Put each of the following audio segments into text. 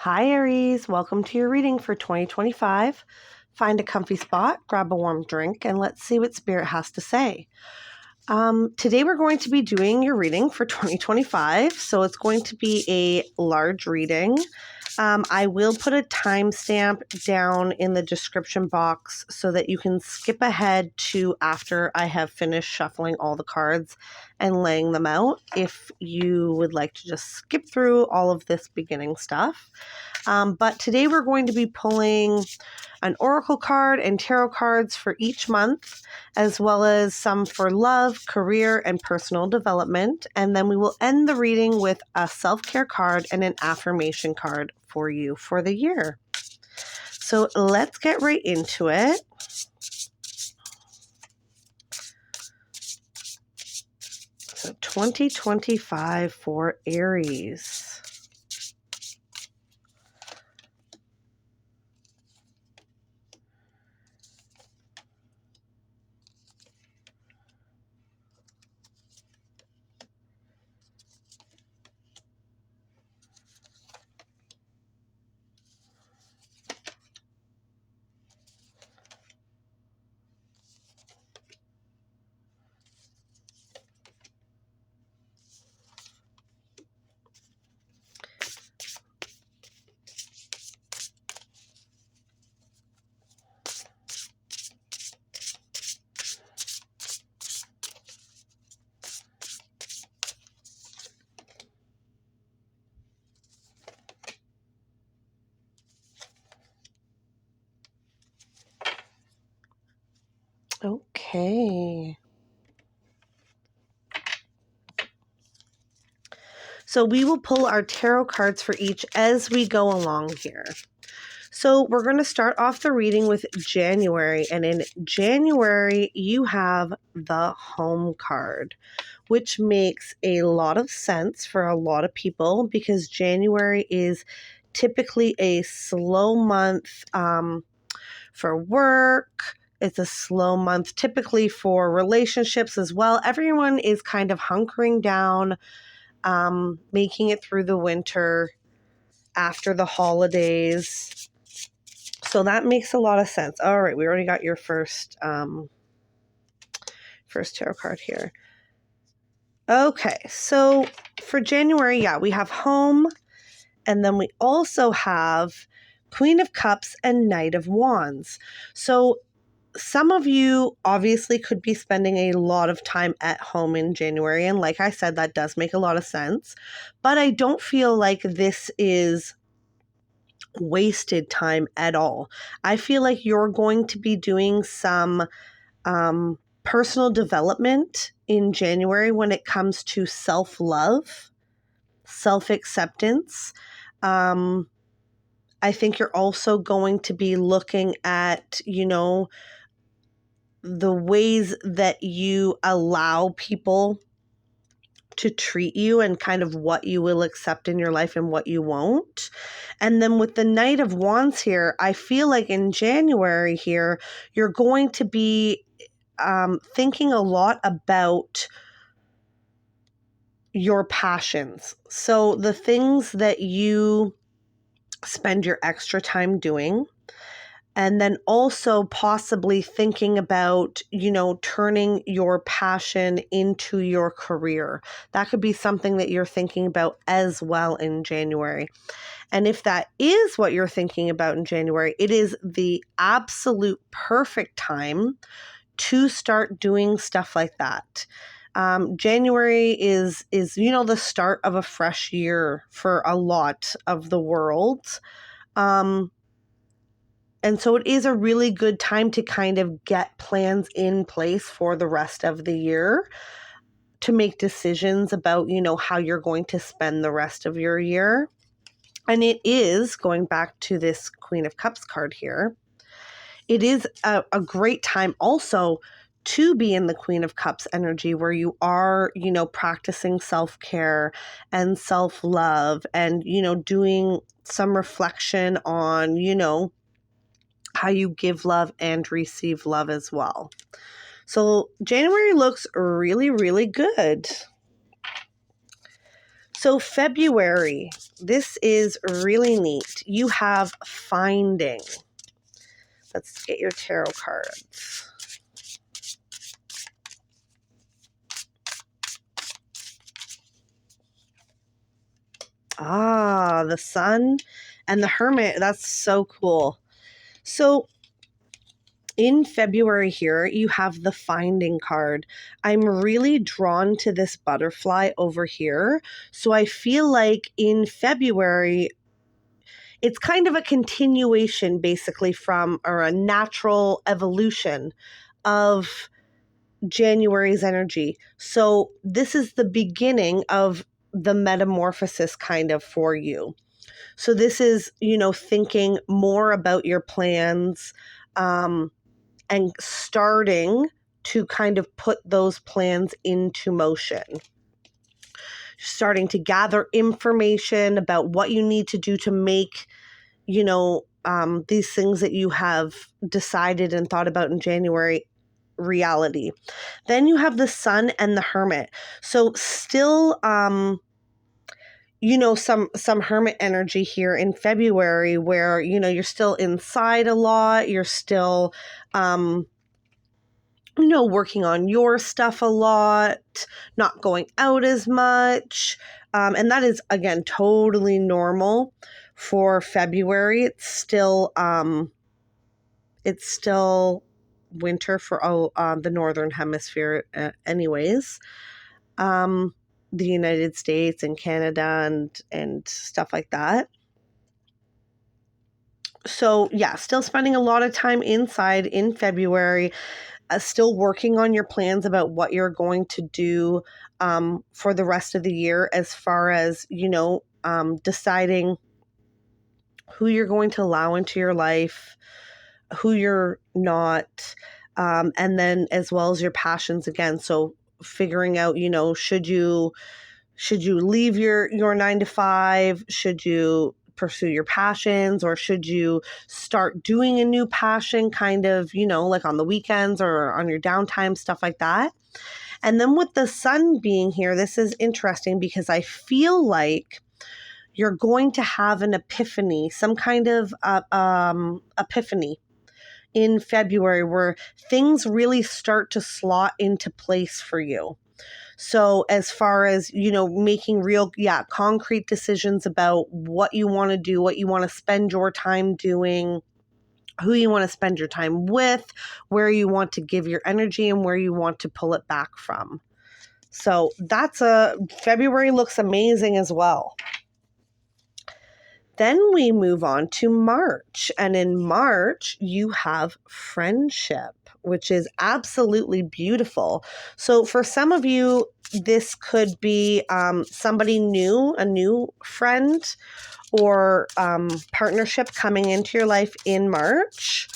Hi Aries, welcome to your reading for 2025. Find a comfy spot, grab a warm drink, and let's see what Spirit has to say. Today we're going to be doing your reading for 2025, so it's going to be a large reading. I will put a timestamp down in the description box so that you can skip ahead to after I have finished shuffling all the cards and laying them out if you would like to just skip through all of this beginning stuff. But today we're going to be pulling an oracle card and tarot cards for each month, as well as some for love, career, and personal development. And then we will end the reading with a self-care card and an affirmation card for you for the year. So let's get right into it. So 2025 for Aries. Okay. So we will pull our tarot cards for each as we go along here. So we're going to start off the reading with January. And in January, you have the Home card, which makes a lot of sense for a lot of people because January is typically a slow month for work. It's a slow month typically for relationships as well. Everyone is kind of hunkering down, making it through the winter after the holidays. So that makes a lot of sense. All right, we already got your first tarot card here. Okay, so for January, yeah, we have Home, and then we also have Queen of Cups and Knight of Wands. So some of you obviously could be spending a lot of time at home in January, and like I said, that does make a lot of sense. But I don't feel like this is wasted time at all. I feel like you're going to be doing some personal development in January when it comes to self-love, self-acceptance. I think you're also going to be looking at, the ways that you allow people to treat you and kind of what you will accept in your life and what you won't. And then with the Knight of Wands here, I feel like in January here, you're going to be thinking a lot about your passions. So the things that you spend your extra time doing, and then also possibly thinking about, turning your passion into your career. That could be something that you're thinking about as well in January. And if that is what you're thinking about in January, it is the absolute perfect time to start doing stuff like that. January is the start of a fresh year for a lot of the world. And so it is a really good time to kind of get plans in place for the rest of the year, to make decisions about, how you're going to spend the rest of your year. And it is, going back to this Queen of Cups card here, it is a great time also to be in the Queen of Cups energy where you are, practicing self-care and self-love and, doing some reflection on, how you give love and receive love as well. So January looks really, really good. So February, this is really neat. You have finding. Let's get your tarot cards. Ah, the Sun and the Hermit. That's so cool. So in February here, you have the finding card. I'm really drawn to this butterfly over here. So I feel like in February, it's kind of a continuation basically from, or a natural evolution of January's energy. So this is the beginning of the metamorphosis kind of for you. So this is, thinking more about your plans, and starting to kind of put those plans into motion. Starting to gather information about what you need to do to make, these things that you have decided and thought about in January reality. Then you have the Sun and the Hermit. So still, some hermit energy here in February where, you're still inside a lot. You're still, working on your stuff a lot, not going out as much. And that is, again, totally normal for February. It's still winter for the Northern Hemisphere anyways. The United States and Canada and stuff like that. So yeah, still spending a lot of time inside in February, still working on your plans about what you're going to do for the rest of the year, as far as, deciding who you're going to allow into your life, who you're not, and then as well as your passions again. So figuring out, should you leave your 9 to 5? Should you pursue your passions, or should you start doing a new passion kind of, like on the weekends or on your downtime, stuff like that? And then with the Sun being here, this is interesting because I feel like you're going to have an epiphany, some kind of epiphany in February where things really start to slot into place for you. So as far as, making real, concrete decisions about what you want to do, what you want to spend your time doing, who you want to spend your time with, where you want to give your energy and where you want to pull it back from. So February looks amazing as well. Then we move on to March. And in March, you have friendship, which is absolutely beautiful. So for some of you, this could be somebody new, a new friend or partnership coming into your life in March,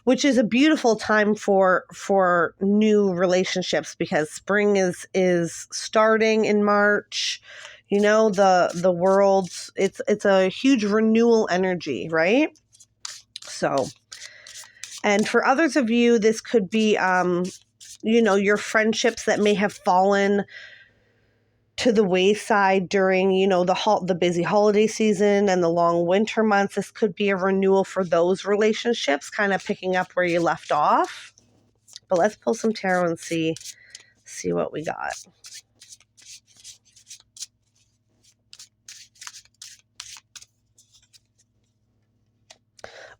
which is a beautiful time for new relationships because spring is starting in March. The world's it's a huge renewal energy, right? So, and for others of you, this could be your friendships that may have fallen to the wayside during, the busy holiday season and the long winter months. This could be a renewal for those relationships, kind of picking up where you left off. But let's pull some tarot and see what we got.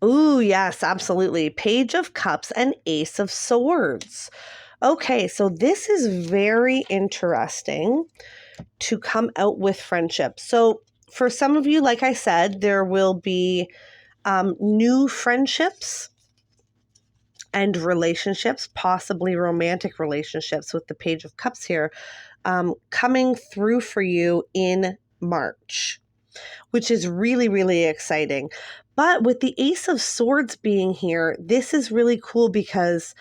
Ooh, yes, absolutely. Page of Cups and Ace of Swords. Okay, so this is very interesting to come out with friendship. So for some of you, like I said, there will be new friendships and relationships, possibly romantic relationships with the Page of Cups here, coming through for you in March, which is really, really exciting. But with the Ace of Swords being here, this is really cool because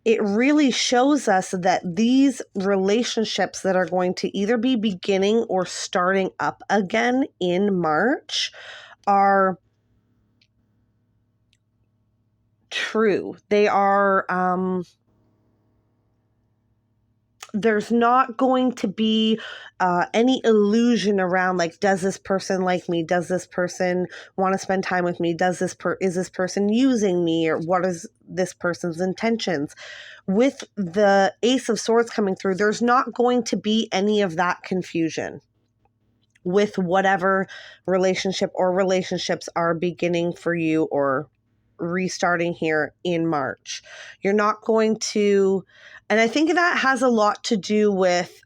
it really shows us that these relationships that are going to either be beginning or starting up again in March are true. They are there's not going to be any illusion around like, does this person like me? Does this person want to spend time with me? Is this person using me? Or what is this person's intentions? With the Ace of Swords coming through, there's not going to be any of that confusion with whatever relationship or relationships are beginning for you or restarting here in March. You're not going to, and I think that has a lot to do with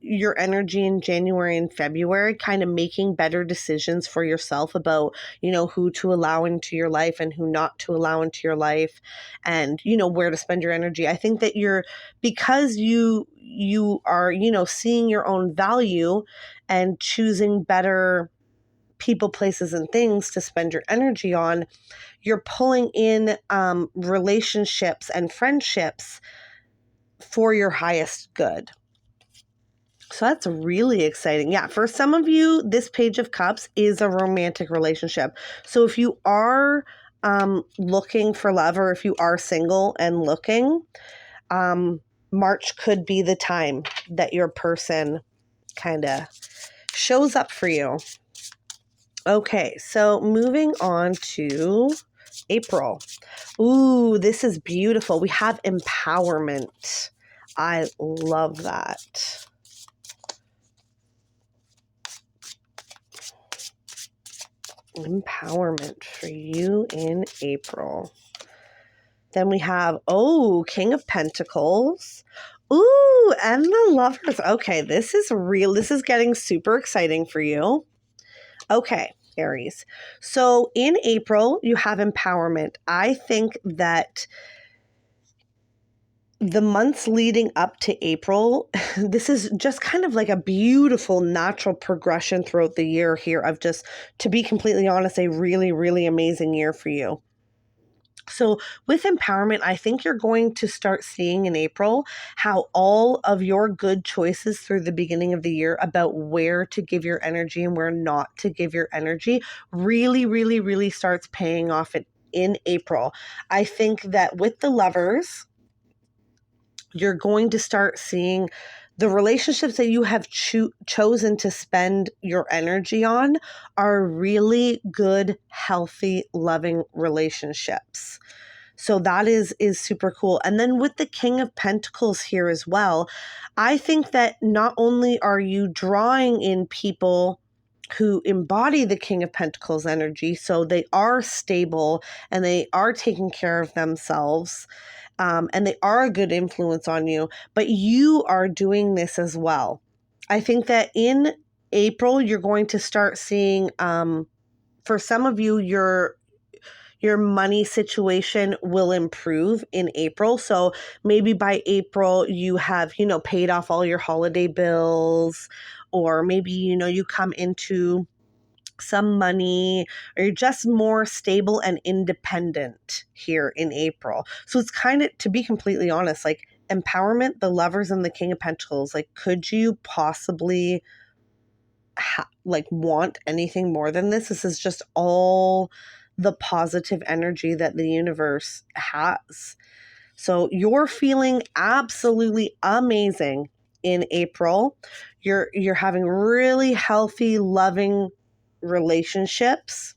your energy in January and February, kind of making better decisions for yourself about, who to allow into your life and who not to allow into your life, and, where to spend your energy. I think that because you are, seeing your own value and choosing better people, places, and things to spend your energy on, you're pulling in relationships and friendships for your highest good. So that's really exciting. Yeah, for some of you, this Page of Cups is a romantic relationship. So if you are looking for love, or if you are single and looking, March could be the time that your person kind of shows up for you. Okay, so moving on to April. Ooh, this is beautiful. We have empowerment. I love that. Empowerment for you in April. Then we have, King of Pentacles. Ooh, and the Lovers. Okay, this is real. This is getting super exciting for you. Okay, Aries. So in April, you have empowerment. I think that the months leading up to April, this is just kind of like a beautiful natural progression throughout the year here of just, to be completely honest, a really, really amazing year for you. So with empowerment, I think you're going to start seeing in April how all of your good choices through the beginning of the year about where to give your energy and where not to give your energy really, really, really starts paying off in April. I think that with the Lovers, you're going to start seeing the relationships that you have chosen to spend your energy on are really good, healthy, loving relationships. So that is super cool. And then with the King of Pentacles here as well, I think that not only are you drawing in people who embody the King of Pentacles energy, so they are stable and they are taking care of themselves, and they are a good influence on you, but you are doing this as well. I think that in April, you're going to start seeing, for some of you, your money situation will improve in April. So maybe by April, you have, paid off all your holiday bills, or maybe, you come into some money, or you're just more stable and independent here in April. So it's kind of, to be completely honest, like empowerment, the Lovers, and the King of Pentacles, like, could you possibly want anything more than this? This is just all the positive energy that the universe has. So you're feeling absolutely amazing in April. You're having really healthy, loving relationships,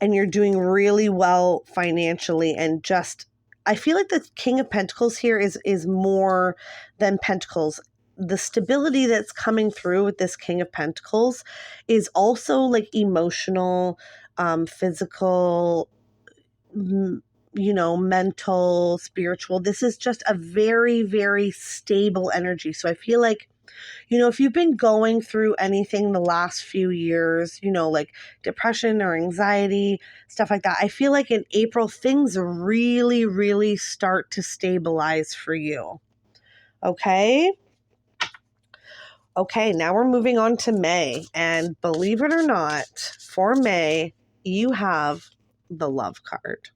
and you're doing really well financially. And just, I feel like the King of Pentacles here is more than Pentacles. The stability that's coming through with this King of Pentacles is also like emotional, physical, mental, spiritual. This is just a very, very stable energy. So I feel like, if you've been going through anything the last few years, like depression or anxiety, stuff like that, I feel like in April, things really, really start to stabilize for you. Okay? Okay, now we're moving on to May. And believe it or not, for May, you have the Love card.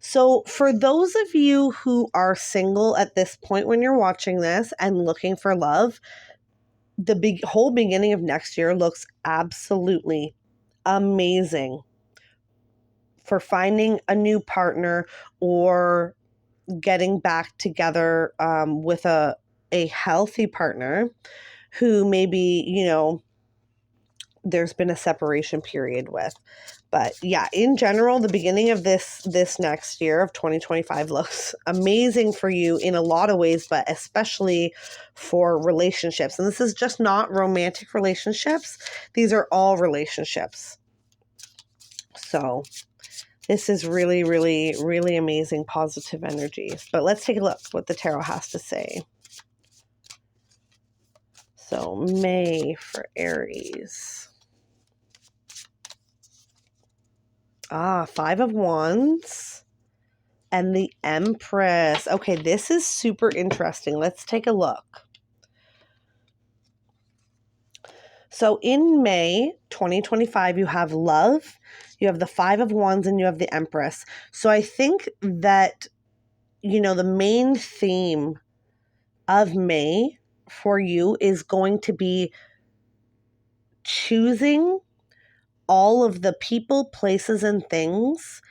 So for those of you who are single at this point when you're watching this and looking for love, the whole beginning of next year looks absolutely amazing for finding a new partner, or getting back together with a healthy partner who maybe, there's been a separation period with. But yeah, in general, the beginning of this next year of 2025 looks amazing for you in a lot of ways, but especially for relationships. And this is just not romantic relationships. These are all relationships. So this is really, really, really amazing positive energy. But let's take a look what the tarot has to say. So May for Aries. 5 of Wands and the Empress. Okay, this is super interesting. Let's take a look. So in May 2025, you have love, you have the 5 of Wands, and you have the Empress. So I think that, the main theme of May for you is going to be choosing all of the people, places, and things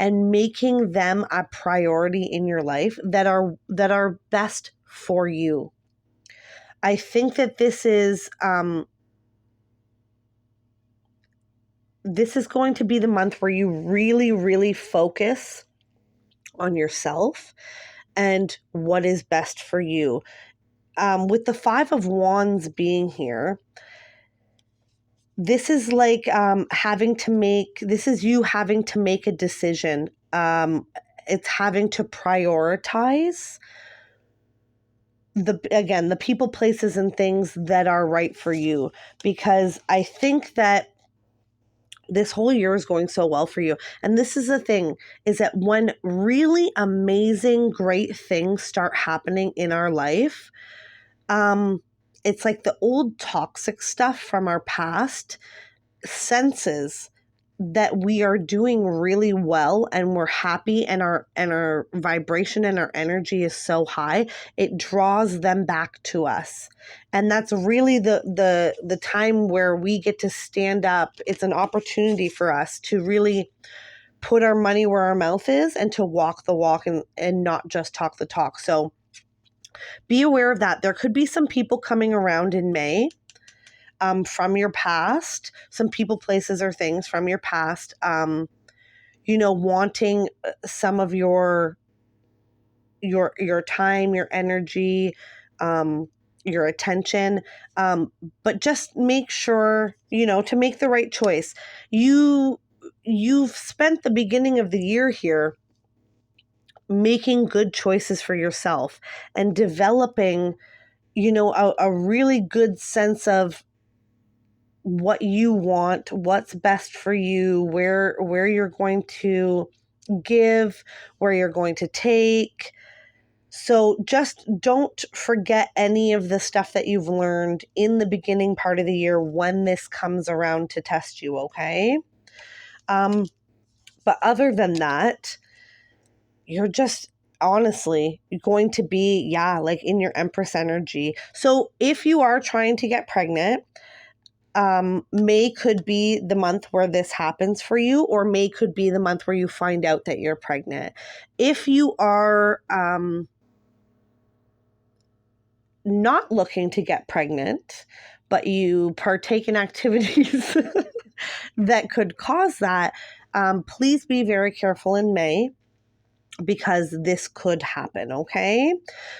and making them a priority in your life that are best for you. I think that this is going to be the month where you really, really focus on yourself and what is best for you. With the 5 of Wands being here, this is like this is you having to make a decision. It's having to prioritize the people, places, and things that are right for you. Because I think that this whole year is going so well for you. And this is the thing, is that when really amazing, great things start happening in our life, it's like the old toxic stuff from our past senses that we are doing really well and we're happy and our vibration and our energy is so high, it draws them back to us. And that's really the time where we get to stand up. It's an opportunity for us to really put our money where our mouth is and to walk the walk and not just talk the talk. So be aware of that. There could be some people coming around in May from your past, some people, places, or things from your past, wanting some of your time, your energy, your attention. But just make sure, to make the right choice. You've spent the beginning of the year here making good choices for yourself and developing, a really good sense of what you want, what's best for you, where you're going to give, where you're going to take. So just don't forget any of the stuff that you've learned in the beginning part of the year when this comes around to test you, okay? But other than that, you're just honestly going to be, like in your Empress energy. So if you are trying to get pregnant, May could be the month where this happens for you, or May could be the month where you find out that you're pregnant. If you are not looking to get pregnant, but you partake in activities that could cause that, please be very careful in May, because this could happen, okay?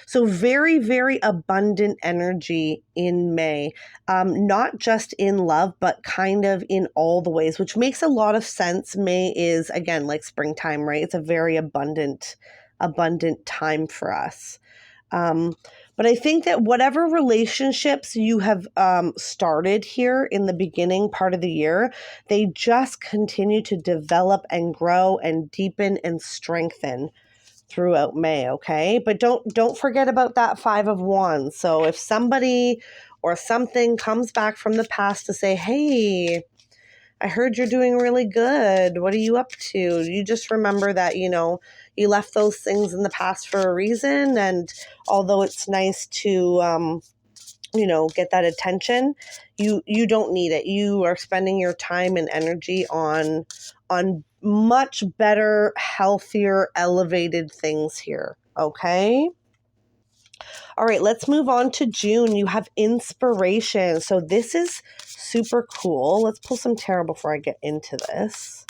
So very, very abundant energy in May, not just in love, but kind of in all the ways, which makes a lot of sense. May is, again, like springtime, right? It's a very abundant time for us. But I think that whatever relationships you have started here in the beginning part of the year, they just continue to develop and grow and deepen and strengthen throughout May, okay? But don't forget about that 5 of Wands. So if somebody or something comes back from the past to say, hey, I heard you're doing really good. What are you up to? You just remember that, you left those things in the past for a reason. And although it's nice to, get that attention, you don't need it. You are spending your time and energy on much better, healthier, elevated things here. Okay. All right, let's move on to June. You have inspiration. So this is super cool. Let's pull some tarot before I get into this.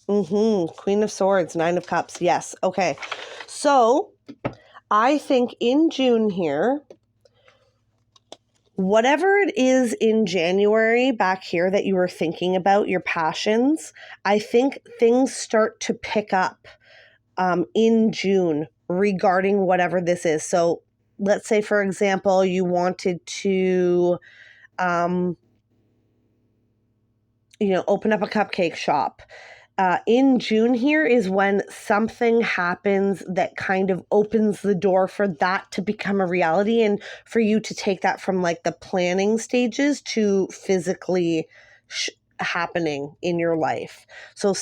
Queen of Swords, Nine of Cups. Yes. Okay. So I think in June here, whatever it is in January back here that you were thinking about, your passions, I think things start to pick up in June regarding whatever this is. So let's say, for example, you wanted to, open up a cupcake shop. In June here is when something happens that kind of opens the door for that to become a reality and for you to take that from like the planning stages to physically happening in your life. So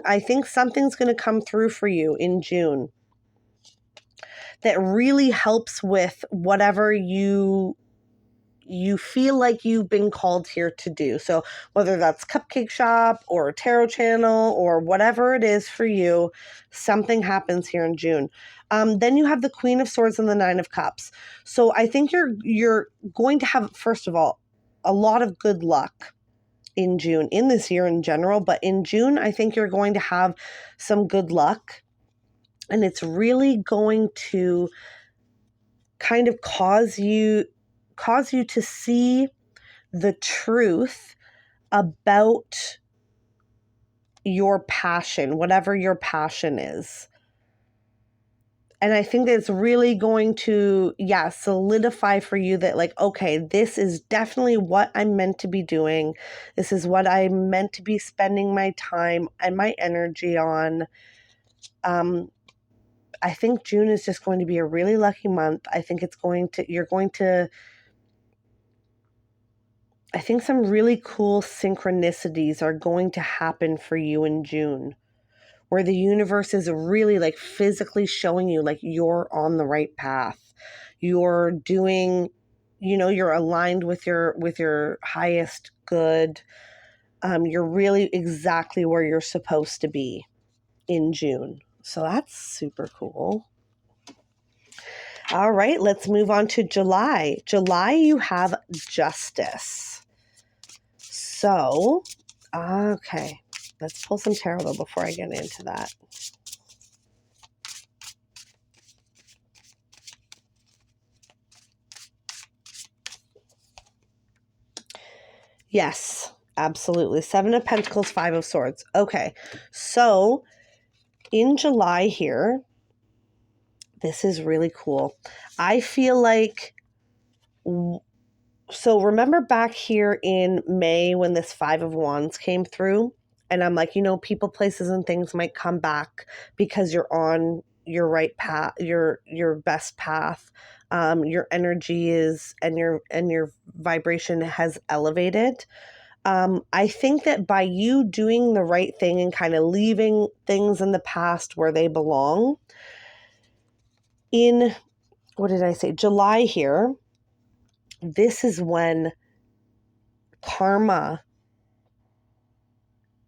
I think something's going to come through for you in June that really helps with whatever you feel like you've been called here to do. So whether that's cupcake shop or a tarot channel or whatever it is for you, something happens here in June. Then you have the Queen of Swords and the Nine of Cups. So I think you're going to have, first of all, a lot of good luck in June, in this year in general, but in June, I think you're going to have some good luck, and it's really going to kind of cause you to see the truth about your passion, whatever your passion is. And I think that it's really going to, solidify for you that like, okay, this is definitely what I'm meant to be doing. This is what I'm meant to be spending my time and my energy on. I think June is just going to be a really lucky month. I think I think some really cool synchronicities are going to happen for you in June, where the universe is really like physically showing you like you're on the right path. You're doing, you're aligned with your highest good. You're really exactly where you're supposed to be in June. So that's super cool. All right, let's move on to July. July, you have Justice. So, okay, let's pull some tarot though before I get into that. Yes, absolutely. Seven of Pentacles, Five of Swords. Okay, so in July here, this is really cool. I feel like, so remember back here in May when this Five of Wands came through? And I'm like, people, places, and things might come back because you're on your right path, your best path. Your energy is, and your vibration has elevated. I think that by you doing the right thing and kind of leaving things in the past where they belong, in, what did I say, July here, this is when karma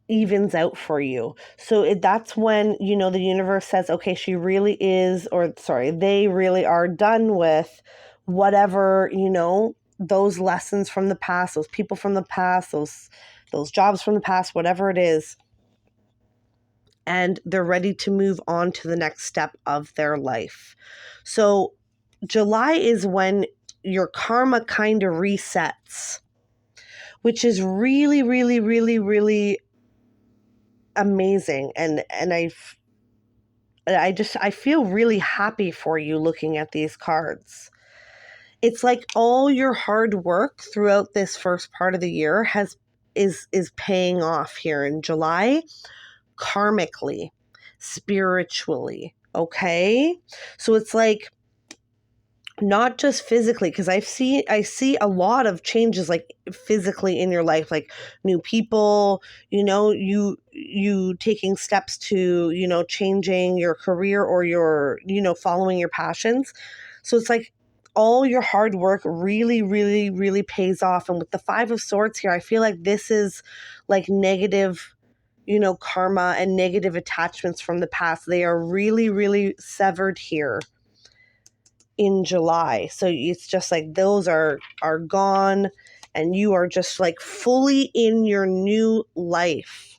evens out for you. So that's when, the universe says, okay, she really is, or sorry, they really are done with whatever, those lessons from the past, those people from the past, those jobs from the past, whatever it is. And they're ready to move on to the next step of their life. So July is when your karma kind of resets, which is really, really, really, really amazing. And I feel really happy for you looking at these cards. It's like all your hard work throughout this first part of the year is paying off here in July, karmically, spiritually. Okay? So it's like not just physically, because I see a lot of changes like physically in your life, like new people, you taking steps to, changing your career or your, following your passions. So it's like all your hard work really, really, really pays off. And with the Five of Swords here, I feel like this is like negative, karma and negative attachments from the past. They are really, really severed here in July. So it's just like those are gone, and you are just like fully in your new life,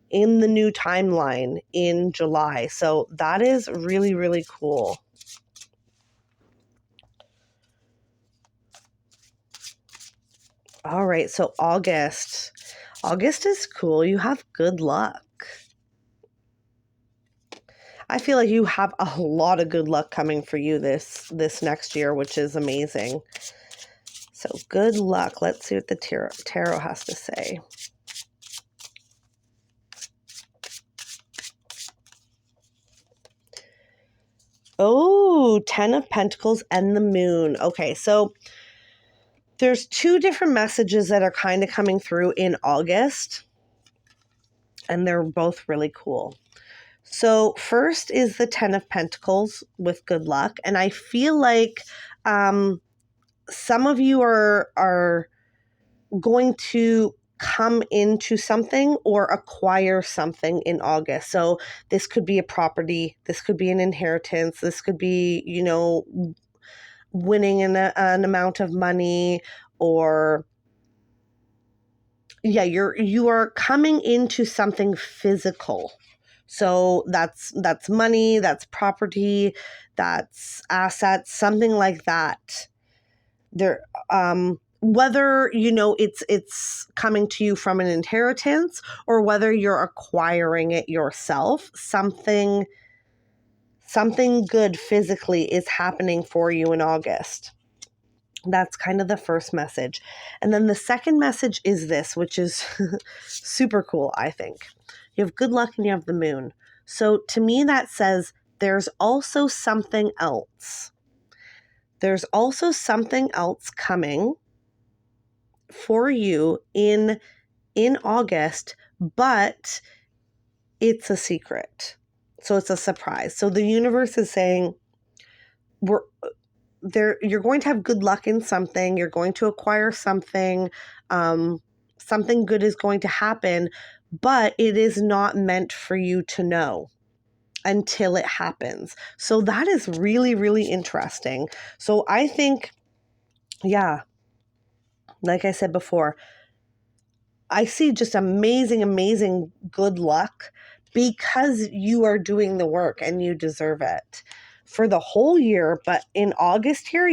in the new timeline in July. So that is really, really cool. All right, so August. August is cool. You have good luck. I feel like you have a lot of good luck coming for you this next year, which is amazing. So good luck. Let's see what the tarot has to say. Oh, 10 of Pentacles and the Moon. Okay, so there's two different messages that are kind of coming through in August, and they're both really cool. So first is the 10 of Pentacles with good luck, and I feel like some of you are going to come into something or acquire something in August. So this could be a property, this could be an inheritance, this could be, winning an amount of money, or you are coming into something physical. So that's money, that's property, that's assets, something like that. There, whether it's coming to you from an inheritance or whether you're acquiring it yourself, something good physically is happening for you in August. That's kind of the first message. And then the second message is this, which is super cool, I think. You have good luck and you have the Moon. So to me, that says there's also something else. There's also something else coming for you in August, but it's a secret. So it's a surprise. So the universe is saying you're going to have good luck in something, you're going to acquire something, something good is going to happen, but it is not meant for you to know until it happens. So that is really, really interesting. So I think, like I said before, I see just amazing good luck because you are doing the work and you deserve it for the whole year. But in August here,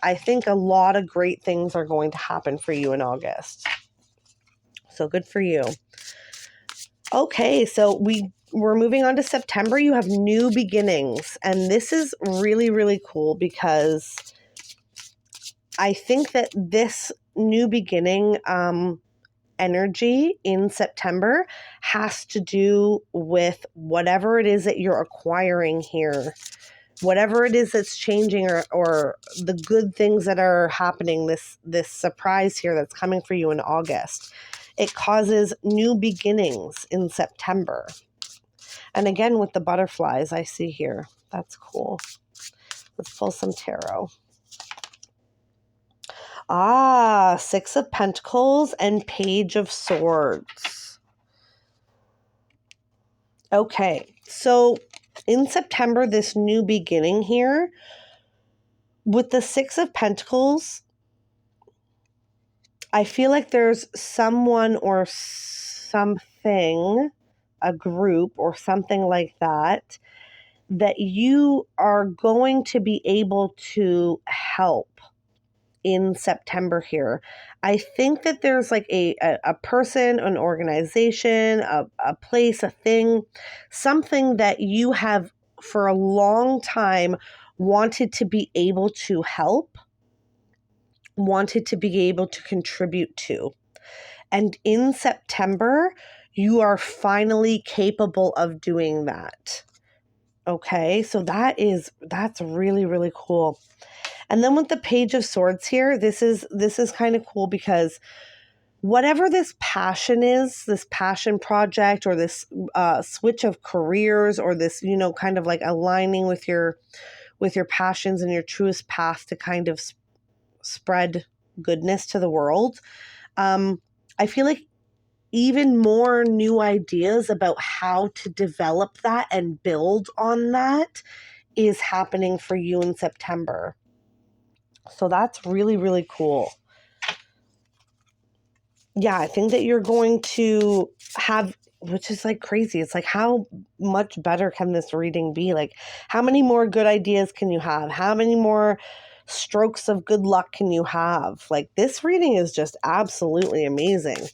I think a lot of great things are going to happen for you in August. So good for you. Okay, so we're moving on to September. You have new beginnings, and this is really, really cool because I think that this new beginning energy in September has to do with whatever it is that you're acquiring here, whatever it is that's changing, or the good things that are happening, this surprise here that's coming for you in August. It causes new beginnings in September. And again, with the butterflies I see here. That's cool. Let's pull some tarot. Six of Pentacles and Page of Swords. Okay, so in September, this new beginning here, with the Six of Pentacles, I feel like there's someone or something, a group or something like that you are going to be able to help in September here. I think that there's like a person, an organization, a place, a thing, something that you have for a long time wanted to be able to help, wanted to be able to contribute to. And in September, you are finally capable of doing that. Okay, so that's really, really cool. And then with the Page of Swords here, this is kind of cool because whatever this passion is, this passion project, or this switch of careers, or this, kind of like aligning with your with your passions and your truest path to kind of spread goodness to the world. I feel like even more new ideas about how to develop that and build on that is happening for you in September. So that's really, really cool. Yeah, I think that you're going to have, which is like crazy. It's like, how much better can this reading be? Like, how many more good ideas can you have? How many more strokes of good luck can you have? Like, this reading is just absolutely amazing.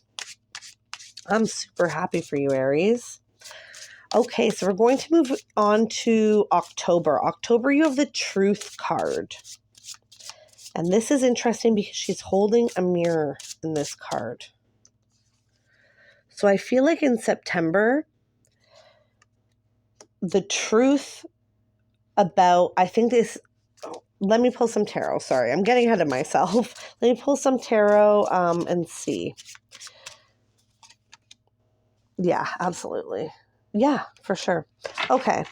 I'm super happy for you, Aries. Okay, so we're going to move on to October. October, you have the Truth card. And this is interesting because she's holding a mirror in this card. So I feel like in September, the truth about, I think this, let me pull some tarot. Sorry, I'm getting ahead of myself. Let me pull some tarot and see. Yeah, absolutely. Yeah, for sure. Okay.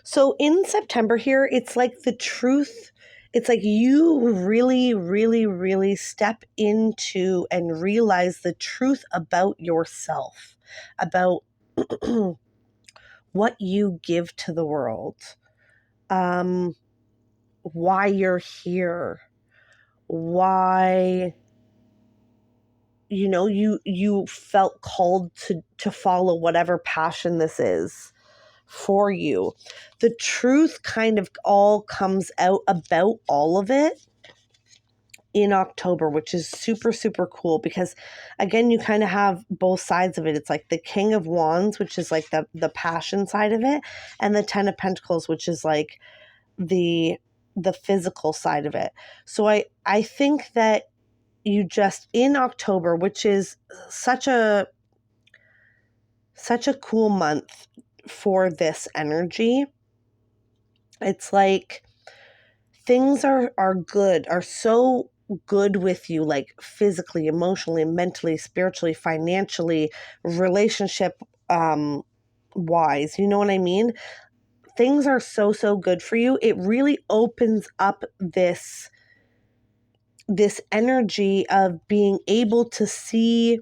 So in September here, it's like the truth. It's like you really, really, really step into and realize the truth about yourself, about what you give to the world, why you're here, why you felt called to follow whatever passion this is for you. The truth kind of all comes out about all of it in October, which is super, super cool because, again, you kind of have both sides of it. It's like the King of Wands, which is like the passion side of it, and the Ten of Pentacles, which is like the physical side of it. So I think that you just, in October, which is such a cool month for this energy, it's like things are good, are so good with you, like physically, emotionally, mentally, spiritually, financially, relationship wise. You know what I mean? Things are so good for you. It really opens up this energy of being able to see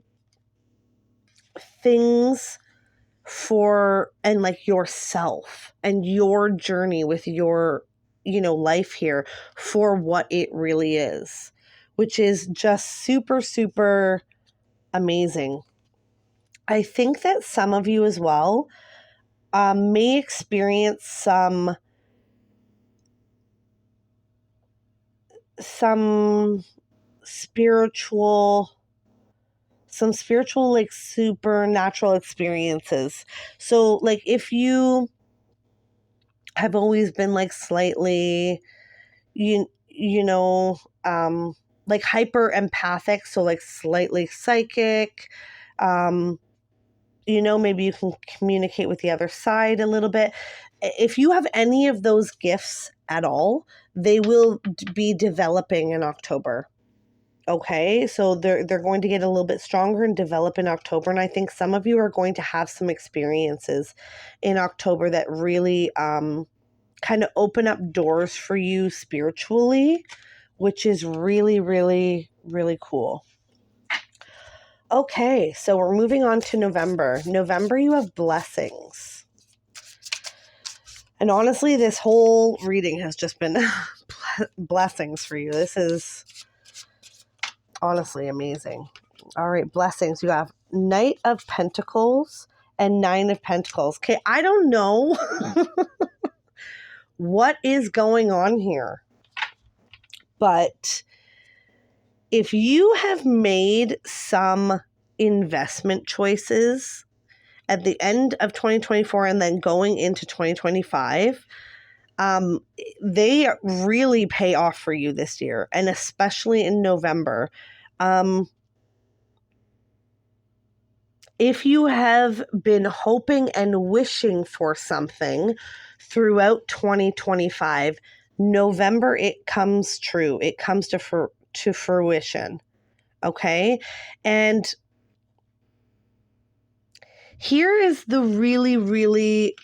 things for, and like yourself and your journey with your life here for what it really is, which is just super, super amazing. I think that some of you as well may experience some spiritual like supernatural experiences. So like if you have always been like slightly you know like hyper empathic, so like slightly psychic, maybe you can communicate with the other side a little bit. If you have any of those gifts at all, they will be developing in October. Okay, so they're going to get a little bit stronger and develop in October. And I think some of you are going to have some experiences in October that really kind of open up doors for you spiritually, which is really, really, really cool. Okay, so we're moving on to November. November, you have blessings. And honestly, this whole reading has just been blessings for you. This is honestly amazing. All right, blessings. You have Knight of Pentacles and Nine of Pentacles. Okay, I don't know what is going on here, but if you have made some investment choices at the end of 2024 and then going into 2025, they really pay off for you this year, and especially in November. If you have been hoping and wishing for something throughout 2025, November, it comes true. It comes to fruition. Okay? And here is the really, really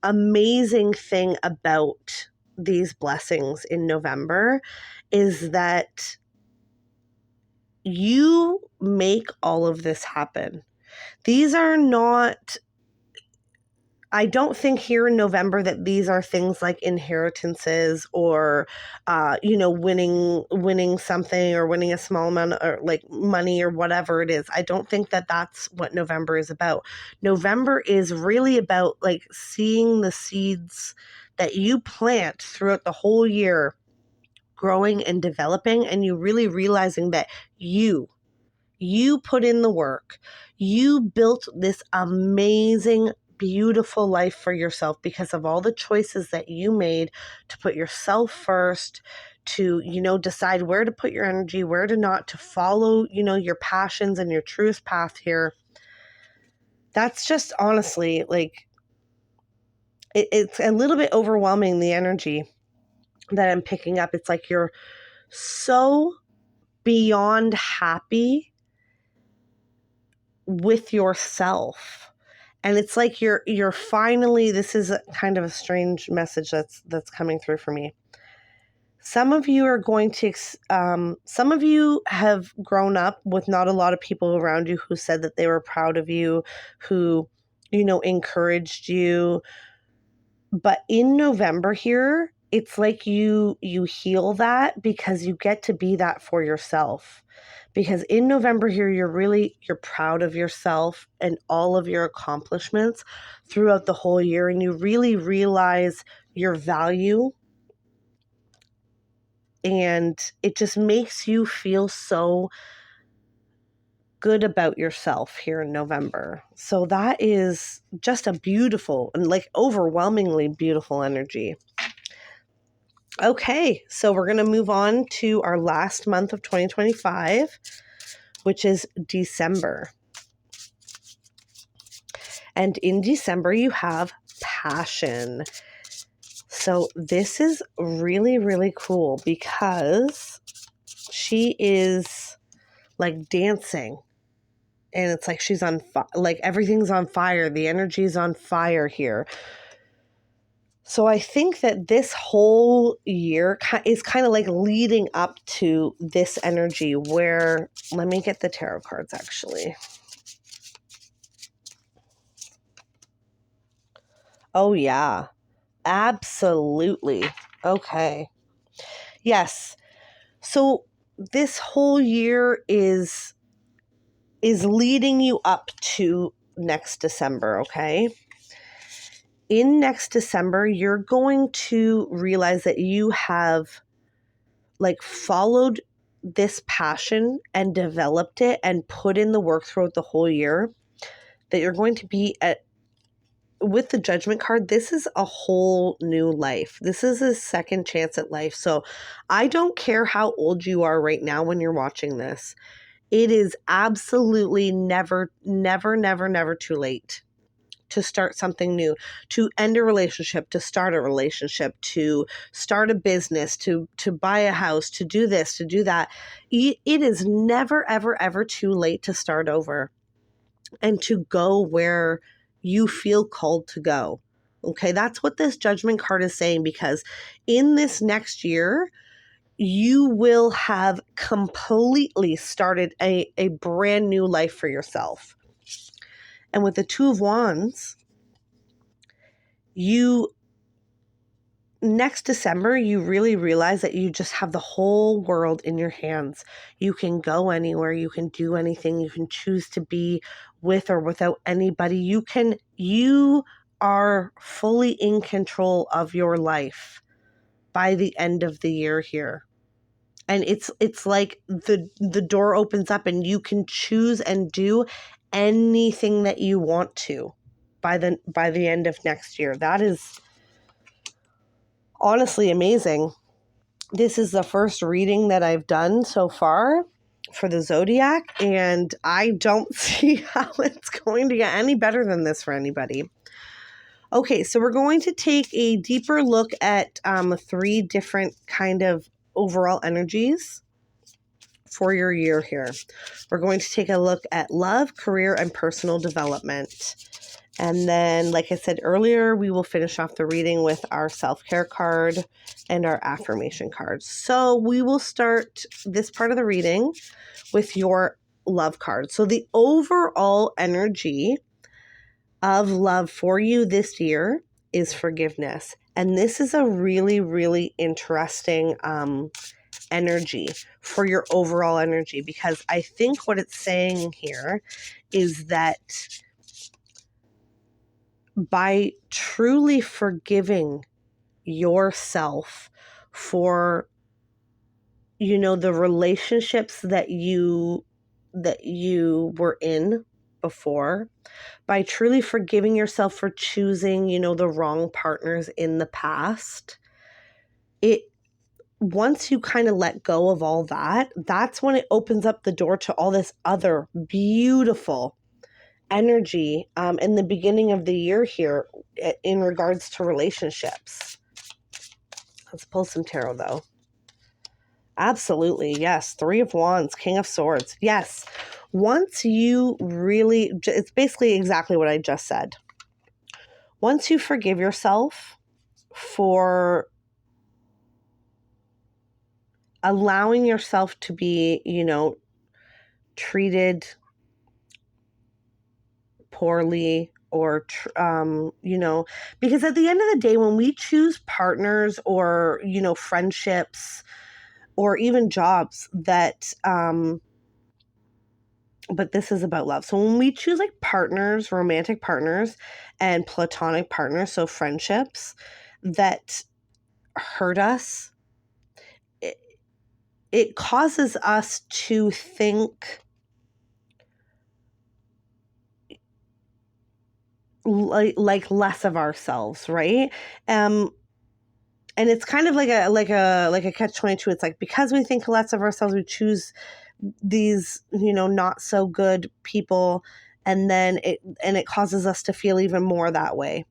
amazing thing about these blessings in November is that you make all of this happen. These are not, I don't think here in November that these are things like inheritances or, winning something or winning a small amount or like money or whatever it is. I don't think that that's what November is about. November is really about like seeing the seeds that you plant throughout the whole year growing and developing, and you really realizing that you put in the work. You built this amazing, beautiful life for yourself because of all the choices that you made to put yourself first, to, decide where to put your energy, where to not, to follow, your passions and your truest path here. That's just honestly like, it's a little bit overwhelming, the energy that I'm picking up. It's like you're so beyond happy with yourself, and it's like you're finally, this is kind of a strange message that's coming through for me. Some of you are going to some of you have grown up with not a lot of people around you who said that they were proud of you, who encouraged you. But in November here, it's like you heal that because you get to be that for yourself. Because in November here, you're proud of yourself and all of your accomplishments throughout the whole year, and you really realize your value, and it just makes you feel so good about yourself here in November. So that is just a beautiful and like overwhelmingly beautiful energy. Okay, so we're going to move on to our last month of 2025, which is December. And in December, you have passion. So this is really, really cool because she is like dancing. And it's like she's on like everything's on fire. The energy's on fire here. So I think that this whole year is kind of like leading up to this energy where, let me get the tarot cards actually. Oh yeah, absolutely. Okay. Yes. So this whole year is leading you up to next December, okay? In next December, you're going to realize that you have like followed this passion and developed it and put in the work throughout the whole year, that you're going to be with the Judgment card, this is a whole new life. This is a second chance at life. So I don't care how old you are right now when you're watching this. It is absolutely never, never, never, never too late to start something new, to end a relationship, to start a relationship, to start a business, to buy a house, to do this, to do that. It is never, ever, ever too late to start over and to go where you feel called to go. Okay, that's what this Judgment card is saying, because in this next year, you will have completely started a brand new life for yourself. And with the Two of Wands, next December, you really realize that you just have the whole world in your hands. You can go anywhere, you can do anything, you can choose to be with or without anybody. You are fully in control of your life by the end of the year here. And it's like the door opens up and you can choose and do anything that you want to by the end of next year. That is honestly amazing. This is the first reading that I've done so far for the zodiac, and I don't see how it's going to get any better than this for anybody. Okay, so we're going to take a deeper look at 3 different kind of overall energies for your year here. We're going to take a look at love, career, and personal development. And then, like I said earlier, we will finish off the reading with our self-care card and our affirmation card. So we will start this part of the reading with your love card. So the overall energy of love for you this year is forgiveness. And this is a really, really interesting energy for your overall energy, because I think what it's saying here is that by truly forgiving yourself for, the relationships that you were in before, by truly forgiving yourself for choosing, the wrong partners in the past, it once you kind of let go of all that, that's when it opens up the door to all this other beautiful energy in the beginning of the year here in regards to relationships. Let's pull some tarot though. Absolutely, yes. 3 of Wands, King of Swords. Yes. Once you really, it's basically exactly what I just said. Once you forgive yourself for allowing yourself to be, treated poorly or, because at the end of the day, when we choose partners or, friendships or even jobs that, but this is about love. So when we choose like partners, romantic partners and platonic partners, so friendships that hurt us, it causes us to think like less of ourselves, right? And it's kind of like a catch-22. It's like, because we think less of ourselves, we choose these, not so good people, and then it causes us to feel even more that way.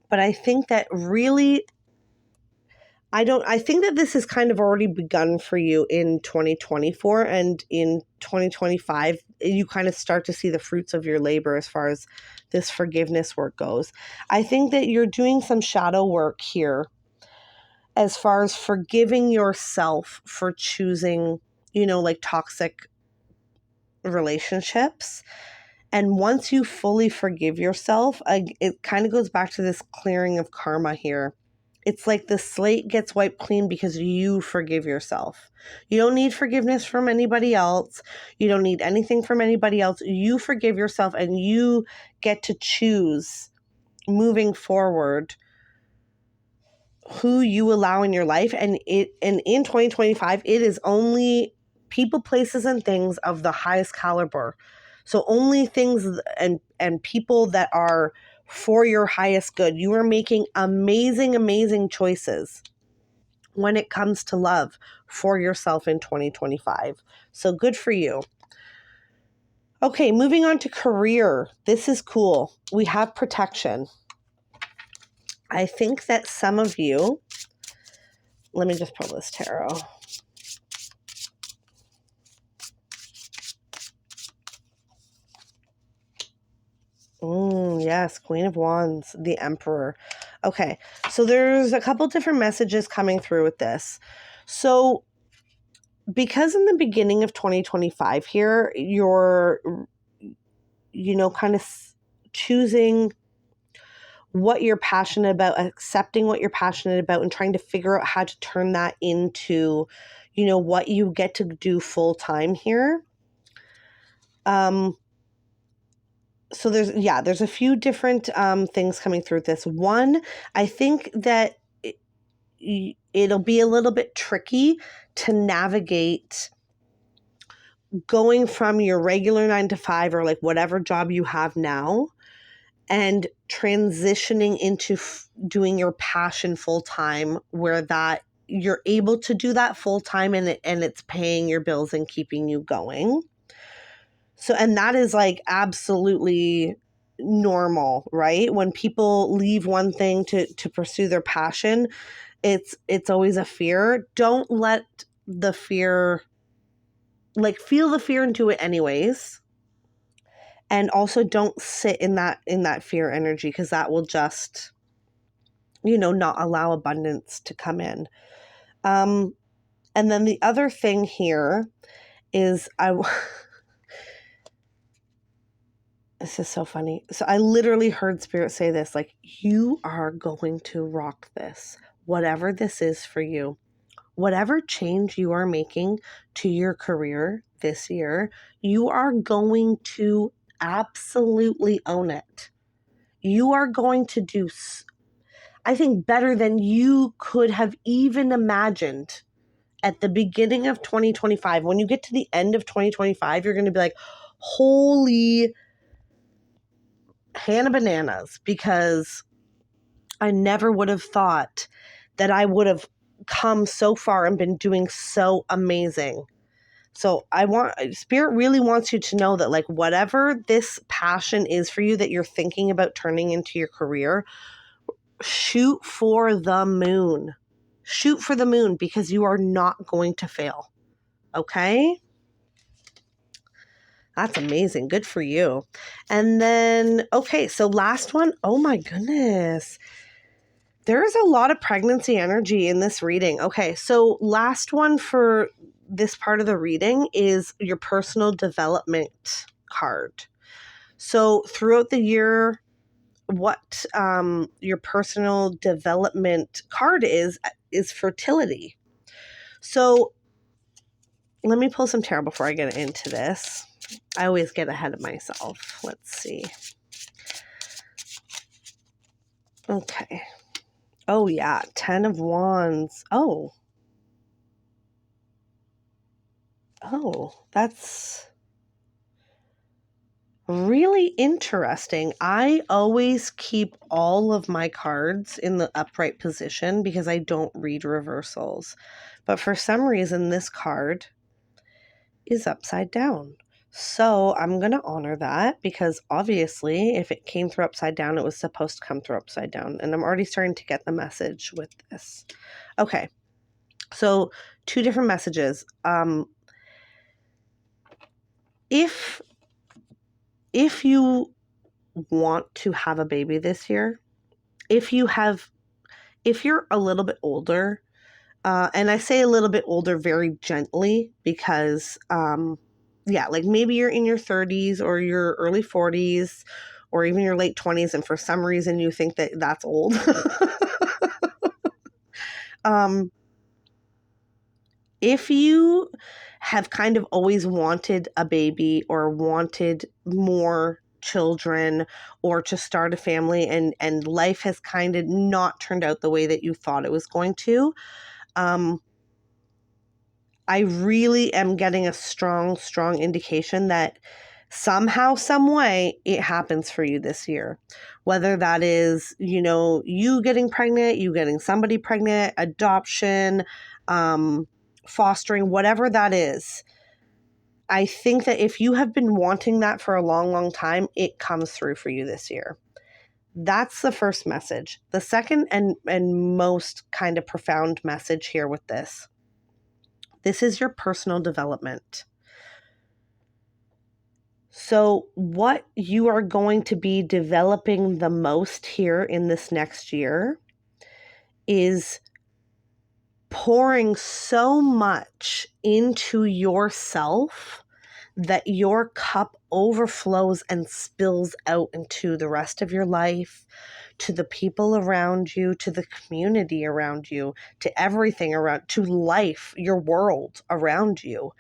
But I think that really, I think that this has kind of already begun for you in 2024, and in 2025, you kind of start to see the fruits of your labor as far as this forgiveness work goes. I think that you're doing some shadow work here as far as forgiving yourself for choosing, like toxic relationships. And once you fully forgive yourself, it kind of goes back to this clearing of karma here. It's like the slate gets wiped clean because you forgive yourself. You don't need forgiveness from anybody else. You don't need anything from anybody else. You forgive yourself, and you get to choose moving forward who you allow in your life. And in 2025, it is only people, places, and things of the highest caliber. So only things and people that are for your highest good. You are making amazing, amazing choices when it comes to love for yourself in 2025. So good for you. Okay, moving on to career. This is cool. We have protection. I think that some of you, let me just pull this tarot. Yes, Queen of Wands, the Emperor. Okay, so there's a couple different messages coming through with this. So because in the beginning of 2025 here, you're, kind of choosing what you're passionate about, accepting what you're passionate about, and trying to figure out how to turn that into, what you get to do full time here. So there's a few different things coming through this. One, I think that it'll be a little bit tricky to navigate going from your regular 9 to 5 or like whatever job you have now and transitioning into doing your passion full time, where that you're able to do that full time and it's paying your bills and keeping you going. So, and that is like absolutely normal, right? When people leave one thing to pursue their passion, it's always a fear. Don't let the fear, feel the fear and do it anyways. And also don't sit in that fear energy, because that will just, not allow abundance to come in. And then the other thing here is this is so funny. So I literally heard Spirit say this, like, you are going to rock this, whatever this is for you. Whatever change you are making to your career this year, you are going to absolutely own it. You are going to do, I think, better than you could have even imagined at the beginning of 2025. When you get to the end of 2025, you're going to be like, holy Hannah bananas, because I never would have thought that I would have come so far and been doing so amazing. So Spirit really wants you to know that, like, whatever this passion is for you that you're thinking about turning into your career, shoot for the moon. Shoot for the moon, because you are not going to fail. Okay? That's amazing. Good for you. And then, okay, so last one. Oh my goodness. There is a lot of pregnancy energy in this reading. Okay, so last one for this part of the reading is your personal development card. So throughout the year, what your personal development card is fertility. So let me pull some tarot before I get into this. I always get ahead of myself. Let's see. Okay. Oh, yeah. 10 of Wands. Oh, that's really interesting. I always keep all of my cards in the upright position because I don't read reversals. But for some reason, this card is upside down. So I'm going to honor that, because obviously if it came through upside down, it was supposed to come through upside down. And I'm already starting to get the message with this. Okay. So 2 different messages. If you want to have a baby this year, if you're a little bit older, and I say a little bit older very gently, because like maybe you're in your 30s or your early 40s or even your late 20s, and for some reason you think that that's old. If you have kind of always wanted a baby or wanted more children or to start a family, and life has kind of not turned out the way that you thought it was going to, I really am getting a strong indication that somehow, some way, it happens for you this year. Whether that is, you getting pregnant, you getting somebody pregnant, adoption, fostering, whatever that is. I think that if you have been wanting that for a long time, it comes through for you this year. That's the first message. The second and most kind of profound message here with this is your personal development. So what you are going to be developing the most here in this next year is pouring so much into yourself that your cup overflows and spills out into the rest of your life, to the people around you, to the community around you, to everything around, to life, your world around you.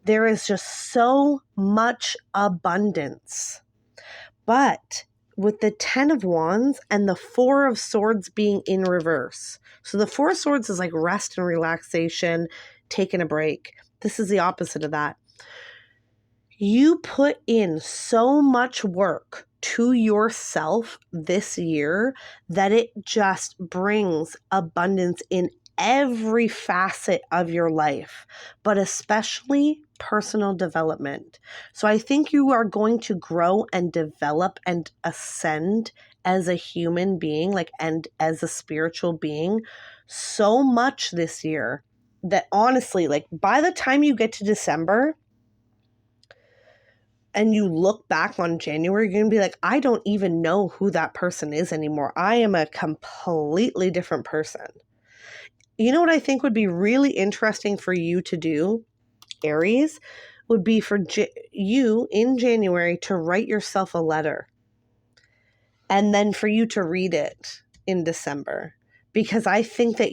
There is just so much abundance. But with the 10 of Wands and the 4 of Swords being in reverse. So the 4 of Swords is like rest and relaxation, taking a break. This is the opposite of that. You put in so much work to yourself this year that it just brings abundance in every facet of your life, but especially personal development. So I think you are going to grow and develop and ascend as a human being, and as a spiritual being, so much this year that honestly, by the time you get to December, and you look back on January, you're going to be like, I don't even know who that person is anymore. I am a completely different person. You know what I think would be really interesting for you to do, Aries, would be for you in January to write yourself a letter and then for you to read it in December. Because I think that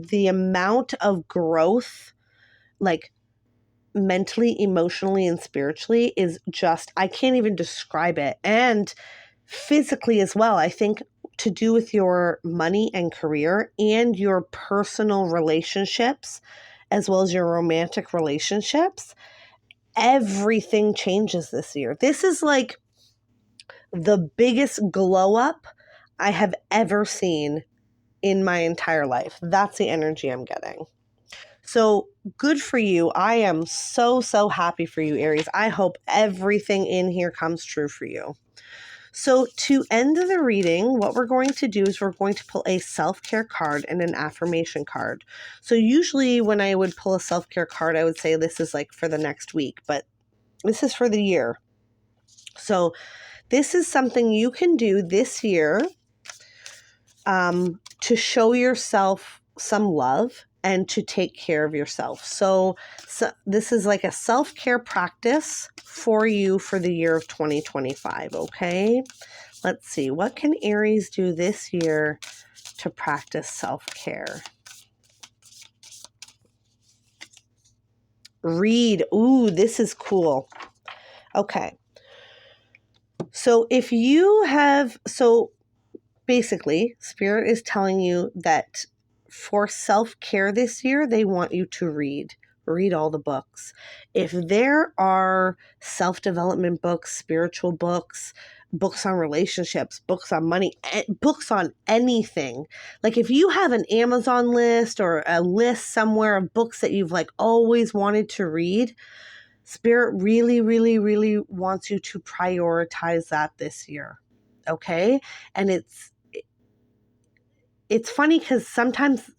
the amount of growth, like mentally, emotionally, and spiritually is just, I can't even describe it. And physically as well, I think to do with your money and career and your personal relationships, as well as your romantic relationships, everything changes this year. This is like the biggest glow up I have ever seen in my entire life. That's the energy I'm getting. So good for you. I am so, so happy for you, Aries. I hope everything in here comes true for you. So to end the reading, what we're going to do is we're going to pull a self-care card and an affirmation card. So usually when I would pull a self-care card, I would say this is like for the next week, but this is for the year. So this is something you can do this year to show yourself some love and to take care of yourself. So this is like a self-care practice for you for the year of 2025, okay? Let's see, what can Aries do this year to practice self-care? Read. Ooh, this is cool. Okay. So basically, Spirit is telling you that for self-care this year, they want you to read. Read all the books. If there are self-development books, spiritual books, books on relationships, books on money, books on anything, like if you have an Amazon list or a list somewhere of books that you've like always wanted to read, Spirit really, really, really wants you to prioritize that this year. Okay? And it's funny because sometimes,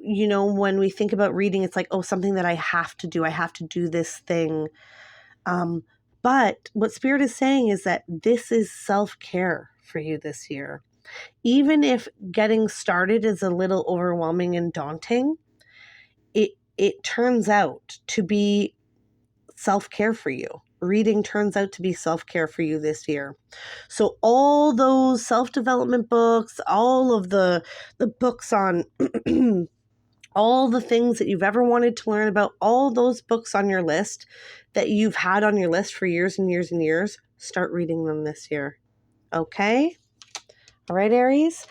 when we think about reading, it's like, oh, something that I have to do. I have to do this thing. But what Spirit is saying is that this is self-care for you this year. Even if getting started is a little overwhelming and daunting, it turns out to be self-care for you. Reading turns out to be self-care for you this year. So all those self-development books, all of the books on all the things that you've ever wanted to learn about, all those books on your list that you've had on your list for years and years and years, start reading them this year. Okay? All right, Aries?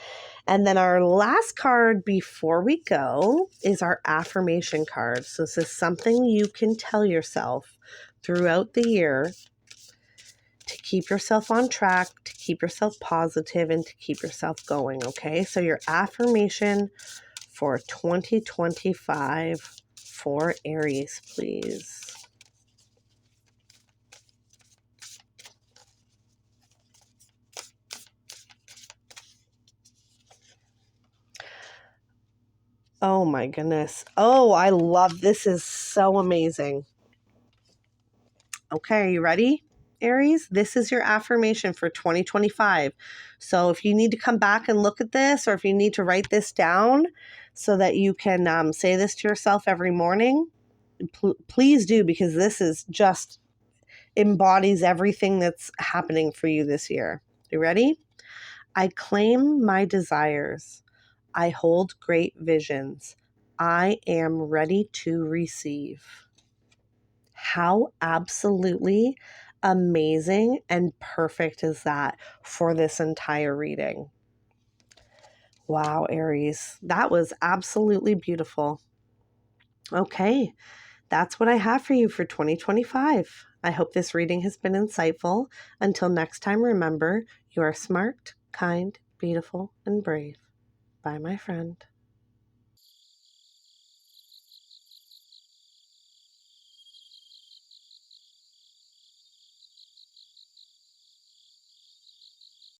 And then our last card before we go is our affirmation card. So this is something you can tell yourself throughout the year to keep yourself on track, to keep yourself positive, and to keep yourself going, okay? So your affirmation for 2025 for Aries, please. Oh my goodness. Oh, I love this. Is so amazing. Okay, are you ready, Aries? This is your affirmation for 2025. So if you need to come back and look at this, or if you need to write this down so that you can say this to yourself every morning, please do, because this is just embodies everything that's happening for you this year. You ready? I claim my desires. I hold great visions. I am ready to receive. How absolutely amazing and perfect is that for this entire reading? Wow, Aries, that was absolutely beautiful. Okay, that's what I have for you for 2025. I hope this reading has been insightful. Until next time, remember, you are smart, kind, beautiful, and brave. Bye, my friend.